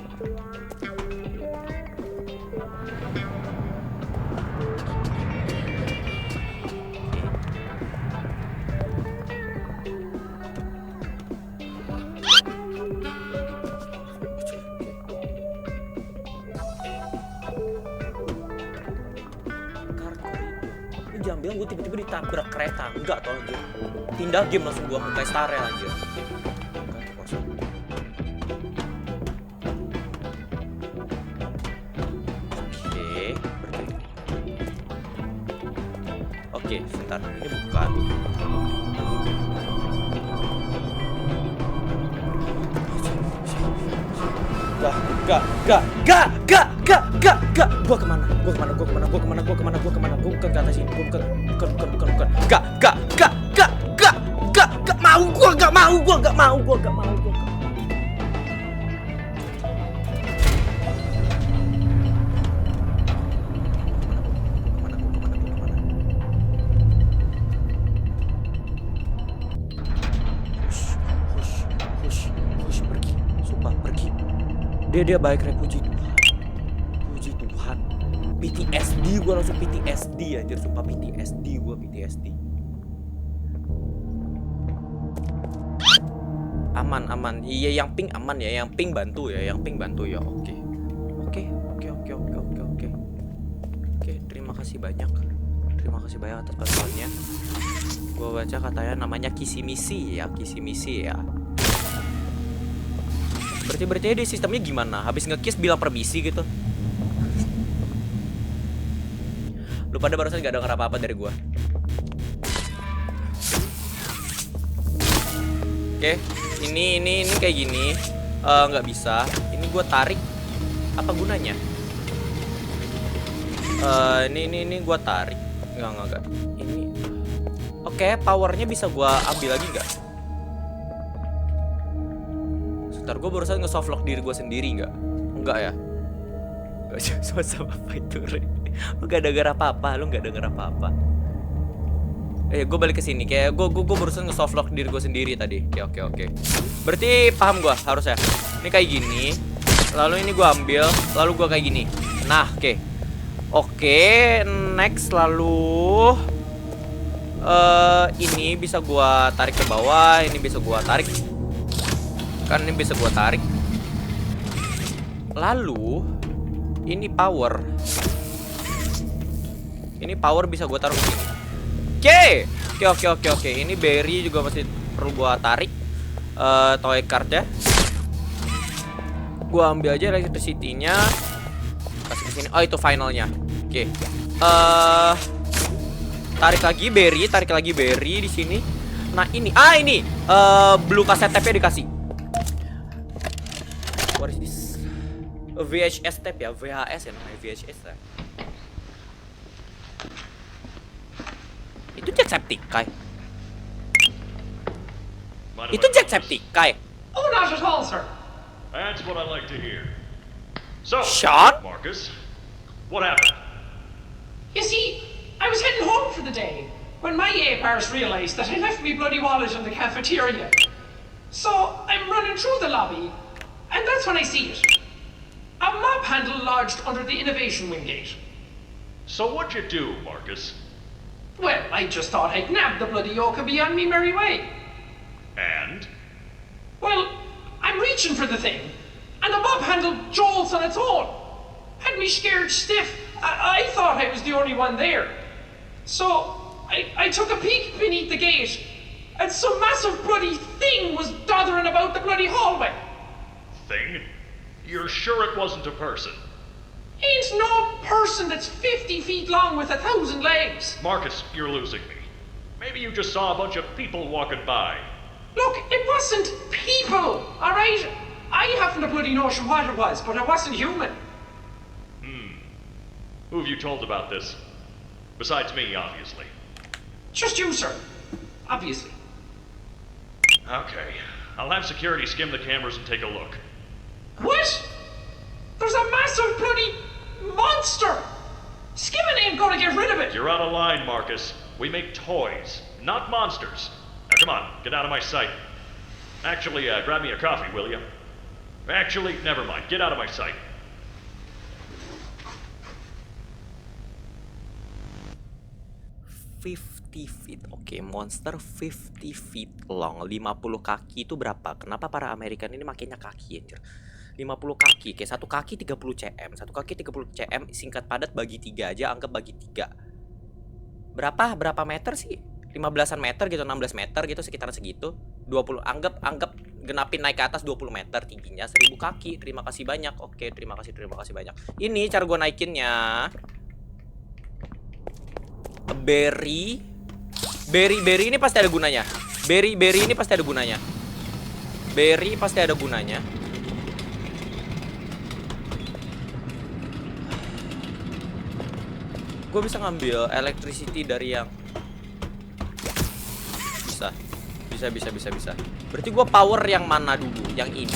S1: Jangan bilang gue tiba-tiba ditabrak kereta. Enggak tau anjir. Pindah game langsung gue ke Starel anjir. Oke, sebentar. Ini bukan. Gak. Gua kemana? Gua ke atas ini. Bukan. Gak mau. Hush, pergi. Sumpah, pergi. Dia baik, Rek. Puji Tuhan. PTSD, gue langsung PTSD anjir. Sumpah PTSD. Aman. Iya, yang pink aman ya. Yang pink bantu ya. Oke. Terima kasih banyak atas bantuannya. Gue baca katanya namanya Kisimisi ya. Berarti di sistemnya gimana? Habis nge-kiss bilang permisi gitu. Lu pada barusan gak denger apa-apa dari gua. Oke, ini kayak gini. Nggak bisa. Ini gua tarik. Apa gunanya? Ini gua tarik. Enggak. Ini. Oke, powernya bisa gua ambil lagi nggak? Ntar gue barusan nge-softlock diri gue sendiri nggak? Enggak ya? Gak sama apa itu, Re? Lu gak denger apa-apa. Gue balik ke sini. Kayak gue barusan nge-softlock diri gue sendiri tadi. Oke. Berarti paham gue harusnya. Ini kayak gini. Lalu ini gue ambil. Lalu gue kayak gini. Nah, oke. Next lalu ini bisa gue tarik ke bawah. Ini bisa gue tarik. Kan ini bisa gua tarik. Lalu ini power bisa gua taruh di sini. Oke. Ini berry juga masih perlu gua tarik. Toy card ya. Gua ambil aja electricity-nya. Kasih ke sini. Oh, itu finalnya. Oke. Tarik lagi berry di sini. Nah ini, ini blue cassette tape-nya dikasih. What is this? VHS tape ya, VHS ya namanya, VHS ya. Itu Jacksepticeye. Itu Jacksepticeye.
S9: Oh, not at all, sir.
S5: That's what I like to hear. So,
S1: Sean?
S5: Marcus, what happened?
S9: You see, I was heading home for the day when my apars realized that I left me bloody wallet in the cafeteria. So I'm running through the lobby, and that's when I see it. A mop handle lodged under the innovation wing gate.
S5: So what'd you do, Marcus?
S9: Well, I just thought I'd nab the bloody yoke and be on me merry way.
S5: And?
S9: Well, I'm reaching for the thing, and the mop handle jolts on its own. Had me scared stiff. I thought I was the only one there. So I took a peek beneath the gate, and some massive bloody thing was doddering about the bloody hallway.
S5: Thing? You're sure it wasn't a person?
S9: Ain't no person that's 50 feet long with 1,000 legs.
S5: Marcus, you're losing me. Maybe you just saw a bunch of people walking by.
S9: Look, it wasn't people, alright? I haven't a bloody notion what it was, but it wasn't human.
S5: Who have you told about this? Besides me, obviously.
S9: Just you, sir. Obviously.
S5: Okay. I'll have security skim the cameras and take a look.
S9: What? There's a massive bloody monster! Skimming ain't gonna get rid of it!
S5: You're out of line, Marcus. We make toys, not monsters. Now come on, get out of my sight. Actually, grab me a coffee, will you? Actually, never mind. Get out of my sight.
S1: feet. Oke, monster 50 feet long. 50 kaki itu berapa? Kenapa para American ini makainya kaki anjir? 50 kaki. Kayak satu kaki 30 cm. Satu kaki 30 cm singkat padat bagi 3 aja, anggap bagi 3. Berapa meter sih? 15-an meter gitu, 16 meter gitu, sekitaran segitu. 20, anggap genapin naik ke atas 20 meter tingginya, 1000 kaki. Terima kasih banyak. Oke, terima kasih banyak. Ini cara gue naikinnya. Berry ini pasti ada gunanya. Berry ini pasti ada gunanya. Gue bisa ngambil electricity dari yang bisa. Berarti gue power yang mana dulu? Yang ini.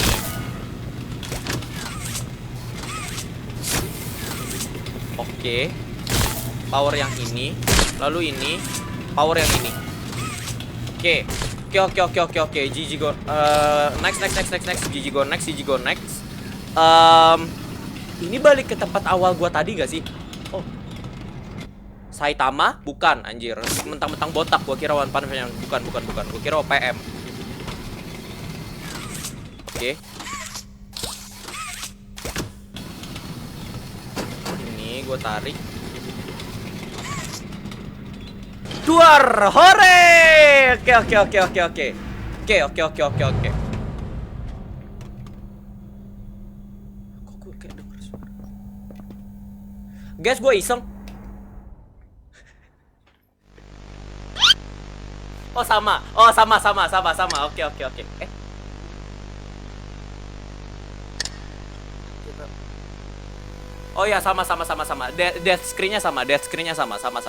S1: Oke. Power yang ini. Lalu ini power yang ini. Oke. GG go. Next. GG go next. Ini balik ke tempat awal gua tadi gak sih? Oh. Saitama? Bukan, anjir. Mentang-mentang botak gua kira One Punch Man. Bukan. Gua kira OPM. Oke. Ini gua tarik. Duar, hore! Oke. Kok gue kayak denger suara? Guys, gue iseng. Oh sama. Oke. Oh ya sama. Death screen-nya sama. Sama.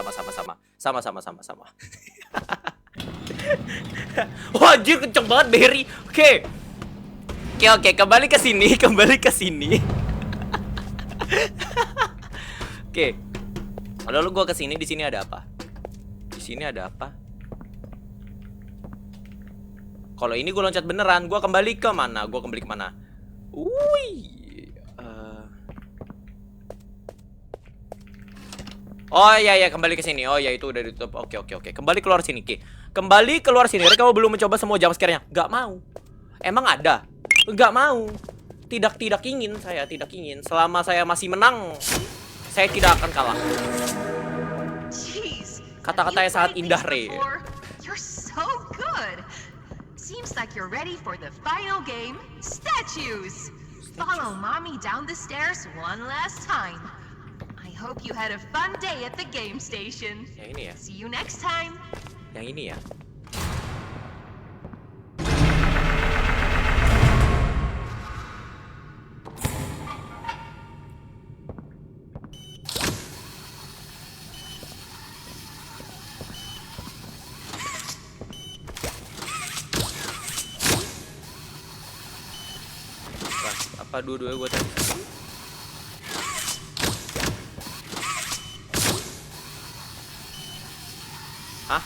S1: Wah, anjir kenceng banget Berry. Oke, kembali ke sini. Oke. Lalu gua ke sini, di sini ada apa? Kalau ini gua loncat beneran, gua kembali ke mana? Oh iya, kembali ke sini. Oh iya, itu udah ditutup. Oke. Kembali keluar sini, Ki. Kamu belum mencoba semua jam scare-nya? Gak mau. Emang ada? Gak mau. Tidak ingin. Selama saya masih menang, saya tidak akan kalah. Kata-katanya sangat indah, Re.
S6: You're so good. Seems like you're ready for the final game, statues. Follow mommy down the stairs one last time. I hope you had a fun day at the game station.
S1: Yang ini ya?
S6: See you next time.
S1: Yang ini ya? Apa dua-dua gue tadi? Hah?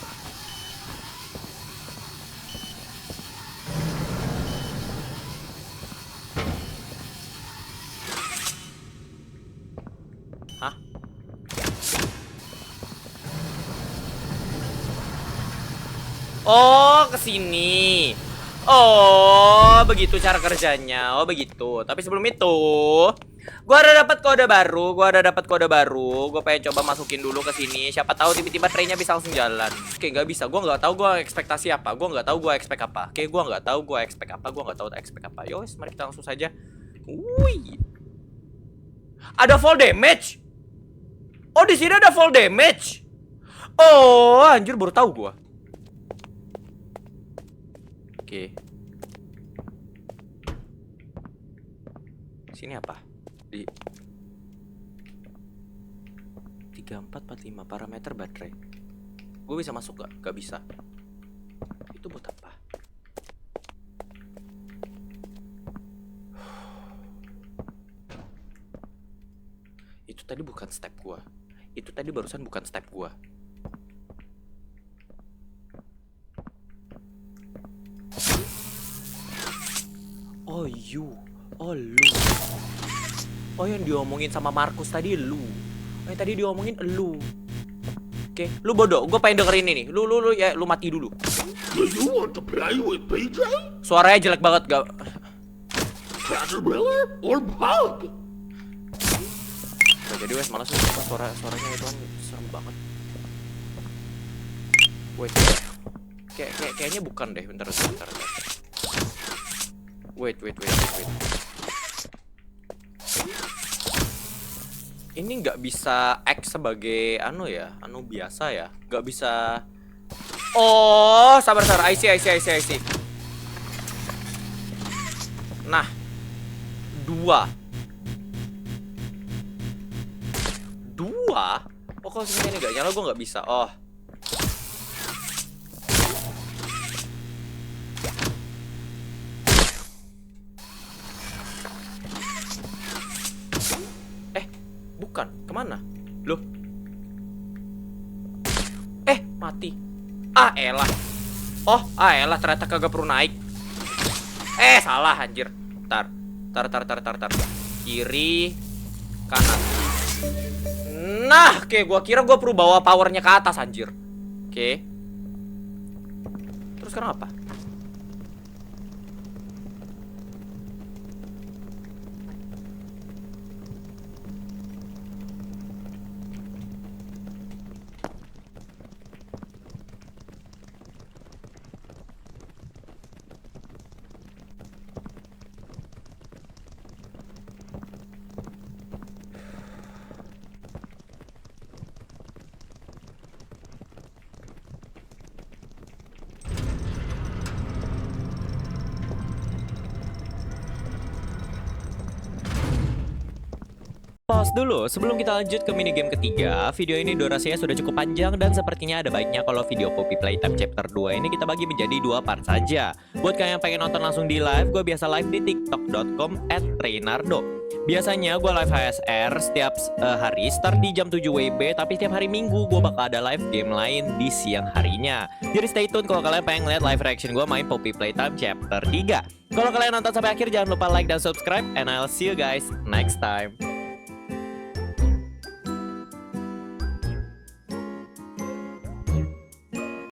S1: Hah? Oh, kesini. Oh, begitu cara kerjanya. Oh, begitu. Tapi sebelum itu, gua ada dapat kode baru. Gua pengen coba masukin dulu ke sini. Siapa tahu tiba-tiba trennya bisa langsung jalan. Oke, nggak bisa. Gua nggak tahu gua ekspektasi apa. Gua nggak tahu gua expect apa. Oke, gua nggak tahu gua expect apa. Gua nggak tahu expect apa. Yowes, mari kita langsung saja. Wih. Ada fall damage. Oh, di sini ada fall damage. Oh, anjir baru tahu gua. Oke. Sini apa? Di 3445 parameter baterai. Gue bisa masuk gak? Gak bisa. Itu buat apa? Itu tadi bukan step gua. Itu tadi barusan bukan step gua. Oh lu. Oh yang diomongin sama Markus tadi lu. Oh yang tadi diomongin lu. Oke, lu bodoh. Gue pengen dengerin ini. Lu ya lu mati dulu.
S4: Do you want to play with PJ?
S1: Suaranya jelek banget gak?
S4: Caterpillar or bug?
S1: Nah, jadi wes malas suaranya itu kan serem banget. Wait. Kayaknya bukan deh. Bentar. Wait. Ini nggak bisa X sebagai anu biasa ya. Nggak bisa. Oh, sabar. I see. Nah, 2. Oh, kalau sini nggak nyala gue nggak bisa. Oh. Bukan, kemana? Loh? Mati. Elah. Oh, elah ternyata kagak perlu naik. Salah anjir. Tar. Kiri, kanan. Nah, oke, gua kira gua perlu bawa powernya ke atas anjir. Oke. Terus sekarang apa? Pause dulu, sebelum kita lanjut ke minigame ketiga. Video ini durasinya sudah cukup panjang dan sepertinya ada baiknya kalau video Poppy Playtime Chapter 2 ini kita bagi menjadi 2 part saja. Buat kalian yang pengen nonton langsung di live, gue biasa live di tiktok.com/Reynardo. Biasanya gue live HSR setiap hari, start di jam 7 WIB, tapi setiap hari Minggu gue bakal ada live game lain di siang harinya. Jadi stay tune kalau kalian pengen lihat live reaction gue main Poppy Playtime Chapter 3. Kalau kalian nonton sampai akhir, jangan lupa like dan subscribe, and I'll see you guys next time.